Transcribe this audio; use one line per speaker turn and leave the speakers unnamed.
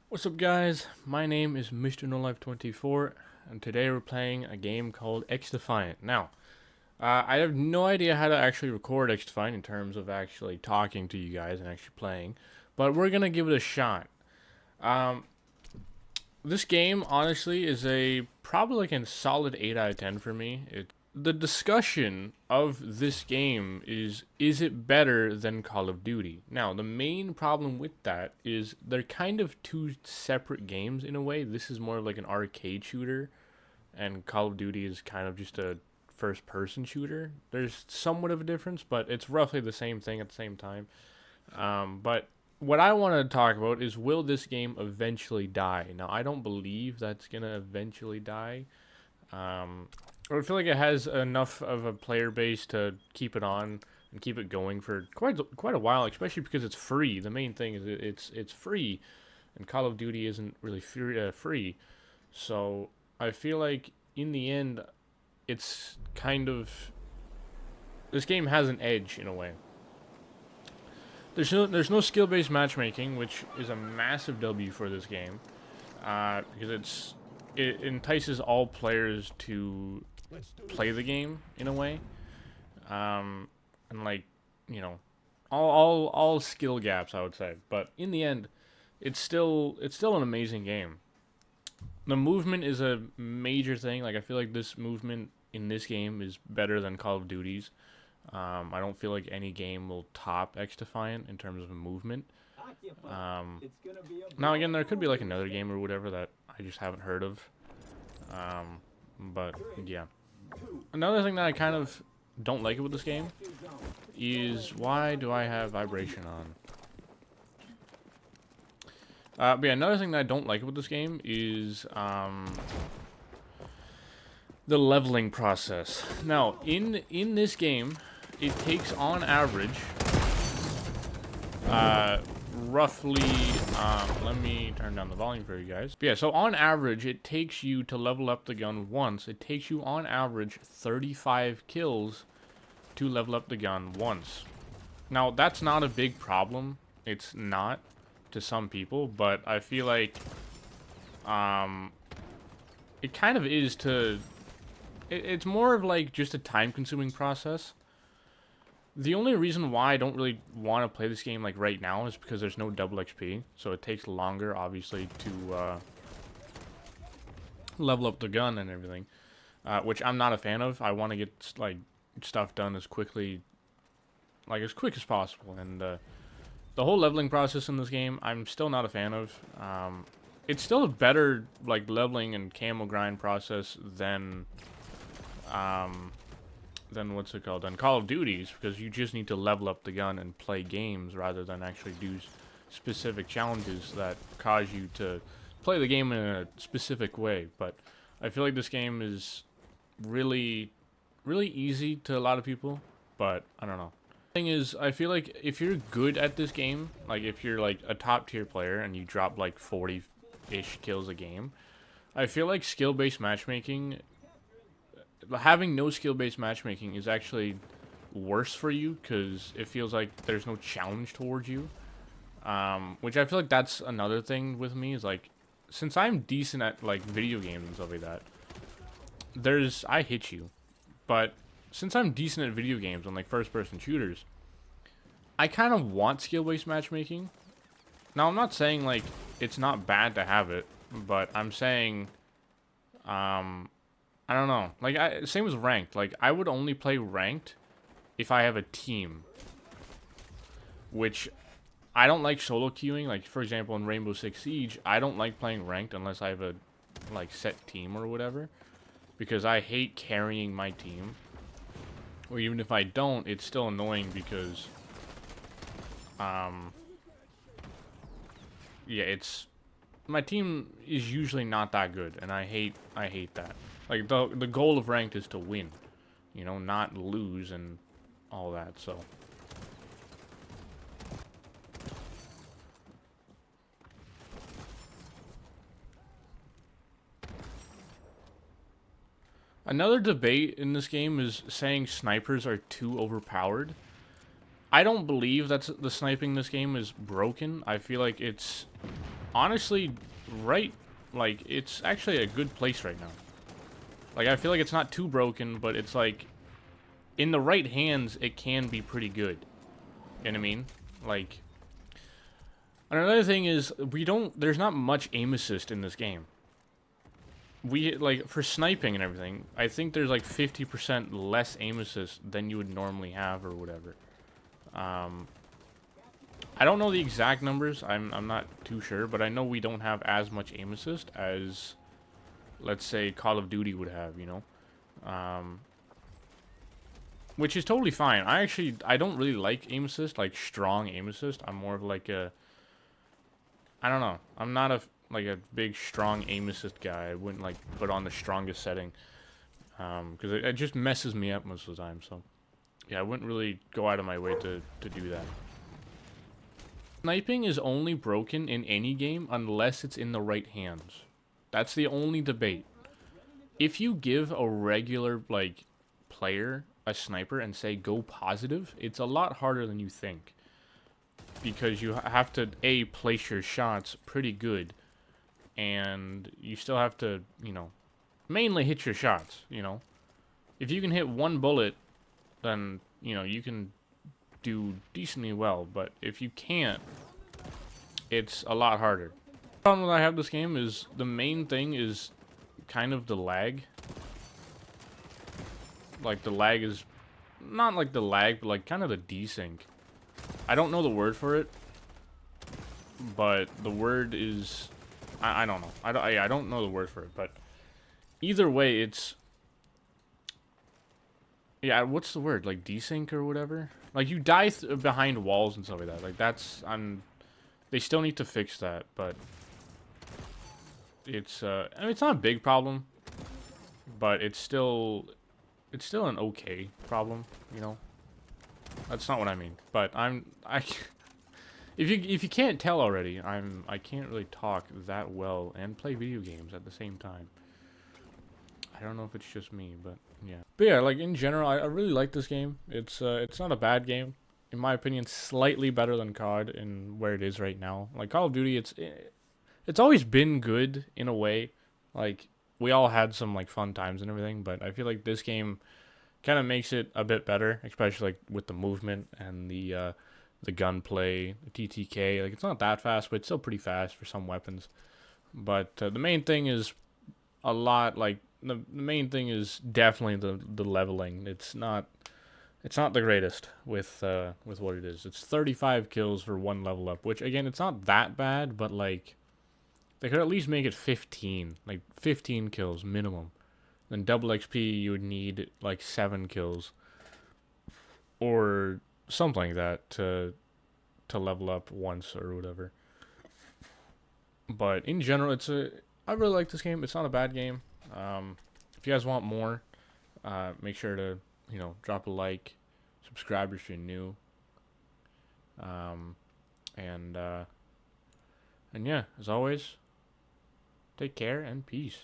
What's up, guys? My name is Mr. No Life 24, and today we're playing a game called XDefiant. Now, I have no idea how to actually record XDefiant in terms of actually talking to you guys and actually playing, but we're gonna give it a shot. Um, this game, honestly, is probably like a solid 8 out of 10 for me. The discussion of this game is it better than Call of Duty? Now, the main problem with that is they're kind of two separate games in a way. This is more of like an arcade shooter, and Call of Duty is kind of just a first person shooter. There's somewhat of a difference, but it's roughly the same thing at the same time. But what I want to talk about is, will this game eventually die? Now, I don't believe that's going to eventually die. I feel like it has enough of a player base to keep it on and keep it going for quite a while, especially because it's free. The main thing is it's free, and Call of Duty isn't really free. So I feel like in the end, it's kind of, this game has an edge in a way. There's no skill-based matchmaking, which is a massive W for this game, because it entices all players to play the game in a way, and like, you know, all skill gaps, I would say. But in the end, it's still an amazing game. The movement is a major thing. Like, I feel like this movement in this game is better than Call of Duty's. I don't feel like any game will top XDefiant in terms of movement. Now again, there could be like another game or whatever that I just haven't heard of. But yeah. Another thing that I kind of don't like about this game is, why do I have vibration on? But yeah, another thing that I don't like about this game is the leveling process. Now, in this game, it takes on average roughly, let me turn down the volume for you guys. But yeah, so on average, it takes you to level up the gun once. It takes you on average 35 kills to level up the gun once. Now, that's not a big problem. It's not to some people, but I feel like it kind of is to, it's more of like just a time-consuming process. The only reason why I don't really want to play this game like right now is because there's no double XP, so it takes longer, obviously, to level up the gun and everything, which I'm not a fan of. I want to get like stuff done as quick as possible, and the whole leveling process in this game, I'm still not a fan of. It's still a better like leveling and camo grind process than what's it called, than Call of Duty's, because you just need to level up the gun and play games rather than actually do specific challenges that cause you to play the game in a specific way. But I feel like this game is really easy to a lot of people, but I don't know. The thing is, I feel like if you're good at this game, like if you're like a top tier player and you drop like 40-ish kills a game, I feel like skill-based matchmaking, having no skill-based matchmaking is actually worse for you, because it feels like there's no challenge towards you. Which I feel like that's another thing with me, is like, since I'm decent at like video games and stuff like that, I hit you. But since I'm decent at video games and like first-person shooters, I kind of want skill-based matchmaking. Now, I'm not saying like it's not bad to have it, but I'm saying, I don't know. Like, same as ranked. Like, I would only play ranked if I have a team. Which, I don't like solo queuing. Like, for example, in Rainbow Six Siege, I don't like playing ranked unless I have a, like, set team or whatever. Because I hate carrying my team. Or even if I don't, it's still annoying because, yeah, my team is usually not that good, and I hate that. Like, the goal of ranked is to win, you know, not lose and all that, so. Another debate in this game is saying snipers are too overpowered. I don't believe that the sniping in this game is broken. I feel like it's honestly, right, like, it's actually a good place right now. Like, I feel like it's not too broken, but it's like, in the right hands, it can be pretty good. You know what I mean? Like, another thing is, there's not much aim assist in this game. Like, for sniping and everything, I think there's like 50% less aim assist than you would normally have or whatever. I don't know the exact numbers, I'm not too sure, but I know we don't have as much aim assist as, let's say, Call of Duty would have, you know? Which is totally fine. I don't really like aim assist, like strong aim assist. I'm more of like a, I don't know. I'm not like a big strong aim assist guy. I wouldn't like put on the strongest setting, because it just messes me up most of the time. So yeah, I wouldn't really go out of my way to do that. Sniping is only broken in any game unless it's in the right hands. That's the only debate. If you give a regular like player a sniper and say go positive, it's a lot harder than you think, because you have to place your shots pretty good, and you still have to, you know, mainly hit your shots. You know, if you can hit one bullet, then, you know, you can do decently well, but if you can't, it's a lot harder. The problem that I have this game is the main thing is kind of the lag. Like, the lag is not like the lag, but like kind of the desync. I don't know the word for it, but the word is, I don't know. I don't know the word for it, but either way, it's, yeah, what's the word? Like desync or whatever? Like, you die behind walls and stuff like that. Like, that's, they still need to fix that, but it's, I mean, it's not a big problem, but it's still an okay problem, you know? That's not what I mean, but if you can't tell already, I can't really talk that well and play video games at the same time. I don't know if it's just me, but yeah. But yeah, like, in general, I really like this game. It's not a bad game. In my opinion, slightly better than COD in where it is right now. Like, Call of Duty, it's always been good in a way. Like, we all had some like fun times and everything, but I feel like this game kind of makes it a bit better, especially like with the movement and the gunplay, the TTK. Like, it's not that fast, but it's still pretty fast for some weapons. But the main thing is a lot, like, the main thing is definitely the leveling. It's not the greatest with what it is. It's 35 kills for one level up, which, again, it's not that bad, but like, they could at least make it 15, like 15 kills minimum. Then double XP, you would need like 7 kills or something like that to level up once or whatever. But in general, I really like this game. It's not a bad game. If you guys want more, make sure to, you know, drop a like, subscribe if you're new, and yeah, as always, take care and peace.